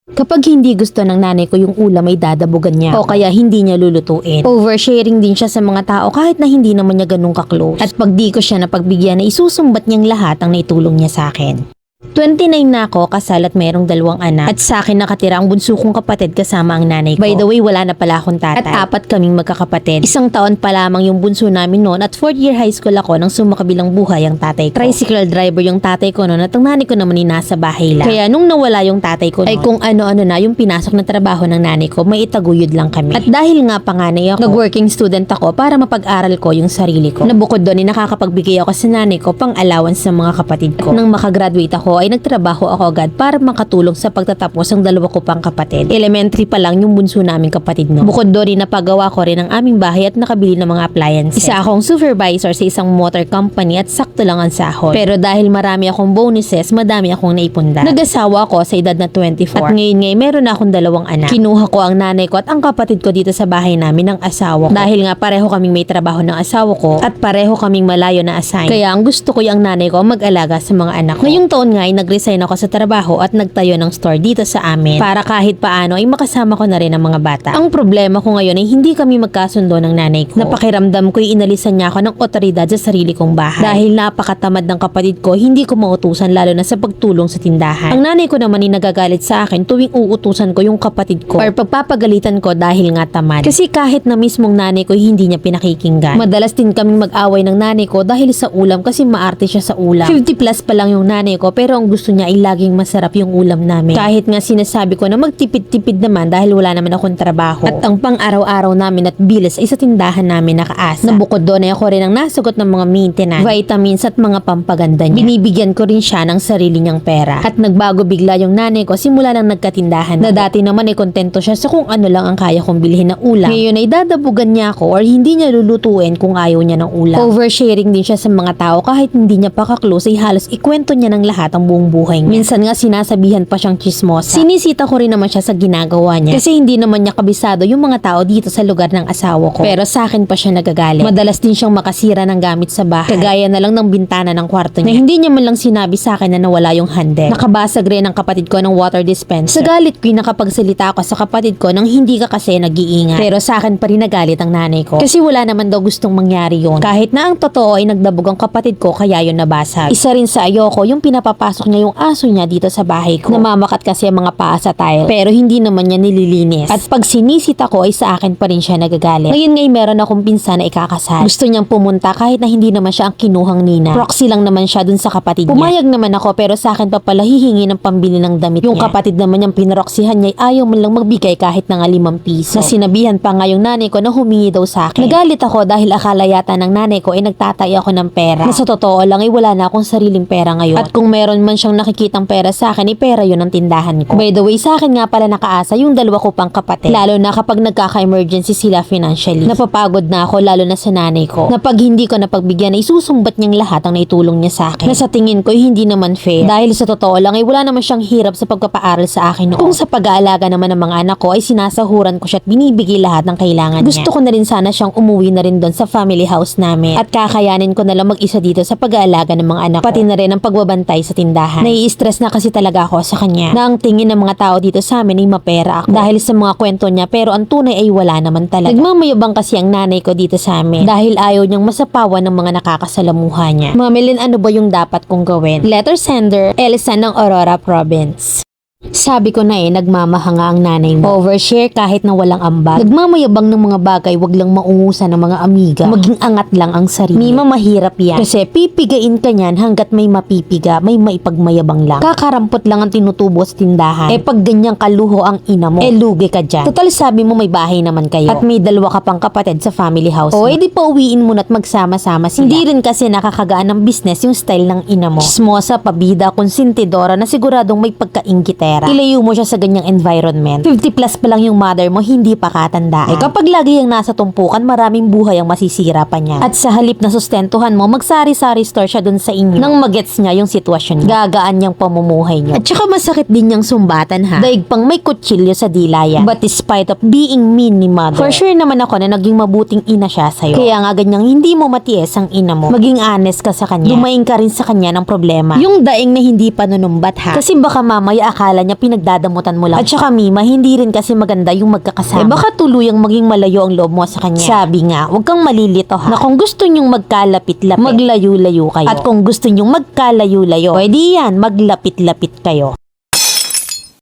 Kapag hindi gusto ng nanay ko yung ulam ay dadabugan niya o kaya hindi niya lulutuin. Oversharing din siya sa mga tao kahit na hindi naman niya ganun ka-close. At pag di ko siya napagbigyan na isusumbat niyang lahat ang naitulong niya sa akin. 29 na ako, kasal at mayroong 2 anak. At sa akin nakatira ang bunso kong kapatid kasama ang nanay ko. By the way, wala na pala akong tatay. At 4 kaming magkakapatid. 1 taon pa lamang yung bunso namin noon at 4th year high school ako nang sumakabilang buhay ang tatay ko. Tricycle driver yung tatay ko noon at ang nanay ko naman ay nasa bahay lang. Kaya nung nawala yung tatay ko noon, ay kung ano-ano na yung pinasok na trabaho ng nanay ko, may itaguyod lang kami. At dahil nga panganay ako, nag-working student ako para mapag-aral ko yung sarili ko. Nabukod doon ay nakakapagbigay ako sa nanay ko pang allowance sa mga kapatid ko. Nang makagraduate ako, ay nagtrabaho ako agad para makatulong sa pagtatapos ng 2 ko pang kapatid. Elementary pa lang yung bunso naming kapatid no. Bukod doon rin napagawa ko rin ang aming bahay at nakabili ng mga appliances. Isa akong supervisor sa isang motor company at sakto lang ang sahod. Pero dahil marami akong bonuses, madami akong naipunda. Nag-asawa ako sa edad na 24 at ngayon meron na akong 2 anak. Kinuha ko ang nanay ko at ang kapatid ko dito sa bahay namin ng asawa ko. Dahil nga pareho kaming may trabaho ng asawa ko at pareho kaming malayo na assign. Kaya ang gusto ko yung nanay ko mag-alaga sa mga anak ko. Ngayong taon nga ay nag-resign ako sa trabaho at nagtayo ng store dito sa amin para kahit paano ay makasama ko na rin ang mga bata. Ang problema ko ngayon ay hindi kami magkasundo ng nanay ko. Napakiramdam ko ay inalisan niya ako ng otoridad sa sarili kong bahay. Dahil napakatamad ng kapatid ko, hindi ko mautusan lalo na sa pagtulong sa tindahan. Ang nanay ko naman ay nagagalit sa akin tuwing uutusan ko yung kapatid ko or pagpapagalitan ko dahil nga tamad. Kasi kahit na mismong nanay ko hindi niya pinakikinggan. Madalas din kaming mag-away ng nanay ko dahil sa ulam kasi maarte siya sa ulam. 50 plus pa lang yung nanay ko pero ang gusto niya ay laging masarap yung ulam namin. Kahit nga sinasabi ko na magtipid-tipid naman dahil wala naman akong trabaho. At ang pang-araw-araw namin at bilis ay sa tindahan namin nakaasa. Nabukod doon ay ako rin ang nasagot ng mga maintenance, vitamins at mga pampaganda niya. Binibigyan ko rin siya ng sarili niyang pera. At nagbago bigla yung nanay ko simula nang nagkatindahan na dati naman ay kontento siya sa kung ano lang ang kaya kong bilhin na ulam. Ngayon ay dadabugan niya ako or hindi niya lulutuin kung ayaw niya ng ulam. Oversharing din siya sa mga tao kahit hindi niya pa ka-close ay halos ikwento niya ng lahat ang buong buhay niya. Minsan nga sinasabihan pa siyang chismosa. Sinisita ko rin naman siya sa ginagawa niya kasi hindi naman niya kabisado yung mga tao dito sa lugar ng asawa ko. Pero sa akin pa siya nagagalit. Madalas din siyang makasira ng gamit sa bahay. Kagaya na lang ng bintana ng kwarto niya na hindi niya man lang sinabi sa akin na nawala yung handle. Nakabasag rin ang kapatid ko ng water dispenser. Sa galit ko nakapagsalita ako sa kapatid ko nang hindi ka kasi nag-iingat. Pero sa akin pa rin nagalit ang nanay ko. Kasi wala naman daw gustong mangyari yun. Kahit na ang totoo ay nagdabog ang kapatid ko kaya yun nabasag. Isa rin sa ayoko yung pinapapasok niya yung aso niya dito sa bahay ko. Namamakat kasi ang mga paa sa tile pero hindi naman niya nililinis. At pag sinisita ko ay sa akin pa rin siya nagagalit. Ngayon ngay meron akong pinsan na ikakasal. Gusto niyang pumunta kahit na hindi naman siya ang kinuhang nina. Proxy lang naman siya dun sa kapatid niya. Pumayag naman ako pero sa akin pa pala hihingi ng pambili ng damit yung niya. Kapatid naman niyang pinroxihan niya ay ayaw man lang magbigay kahit na nga 5 piso. Na sinabihan pa nga yung nanay ko na humingi daw sa akin. Nagalit ako dahil akala yata ng nanay ko ay nagtatay ako ng pera. Na sa totoo lang ay wala na akong sariling pera ngayon. At kung meron man siyang nakikitang pera sa akin ay pera yun ang tindahan ko. By the way, sa akin nga pala nakaasa yung 2 ko pang kapatid. Lalo na kapag nagkaka-emergency sila financially. Napapagod na ako lalo na sa nanay ko. Na pag hindi ko napagbigyan ay isusumbat niyang lahat ang naitulong niya sa akin. Na sa tingin ko ay hindi naman fair. Dahil sa totoo lang ay wala naman siyang hirap sa pagpapaaral sa akin noon. Kung sa pag-aalaga naman ng mga anak ko ay sinasahuran ko siya at binibigay lahat ng kailangan niya. Gusto ko na rin sana siyang umuwi na rin doon sa family house namin. At kakayanin ko na lang mag-isa dito sa pag-aalaga ng mga anak ko. Pati na rin ang pagbabantay sa tindahan. Nai-stress na kasi talaga ako sa kanya. Na ang tingin ng mga tao dito sa amin ay mapera ako. Dahil sa mga kwento niya pero ang tunay ay wala naman talaga. Nagmamayabang kasi ang nanay ko dito sa amin. Dahil ayaw niyang masapawan ng mga nakakasalamuha niya. Mamilin ano ba yung dapat kong gawin? Letter sender, Elisan ng Aurora Province. Sabi ko na nagmamahanga ang nanay mo. Overshare kahit na walang ambag. Nagmamayabang ng mga bagay, wag lang maungusan ng mga amiga. Maging angat lang ang sarili. Mima, mahirap yan. Kasi pipigain ka niyan hanggat may mapipiga, may maipagmayabang lang. Kakarampot lang ang tinutubo sa tindahan. Pag ganyang kaluho ang ina mo, lugi ka dyan. Total sabi mo may bahay naman kayo. At may 2 ka pang kapatid sa family house. O edi pa uwiin mo na't magsama-sama sila. Hindi rin kasi nakakagaan ng business yung style ng ina mo. Chismosa, pabida, konsentidora na siguradong may pagkaingkitera. Ilayo mo siya sa ganyang environment. 50 plus pa lang yung mother mo, hindi pa katandaan. Kapag lagi yung nasa tumpukan, maraming buhay ang masisira pa niya. At sa halip na sustentuhan mo, magsari-sari store siya dun sa inyo. Nang magets niya yung sitwasyon niya. Gagaan niyang pamumuhay niyo. At saka masakit din niyang sumbatan ha. Daig pang may kutsilyo sa dila yan. But despite of being mean ni mother, for sure naman ako na naging mabuting ina siya sa'yo. Kaya nga ganyang hindi mo matiis ang ina mo. Maging honest ka sa kanya. Dumaing ka rin sa kanya ng problema. Yung daing na hindi panunumbat ha. Kasi baka mamaya akala akala niya pinagdadamutan mo lang. At saka Mima, hindi rin kasi maganda yung magkakasama. Baka tuluyang maging malayo ang loob mo sa kanya. Sabi nga, huwag kang malilito ha. Na kung gusto nyong magkalapit-lapit, maglayo-layo kayo. At kung gusto nyong magkalayo-layo, pwede yan, maglapit-lapit kayo.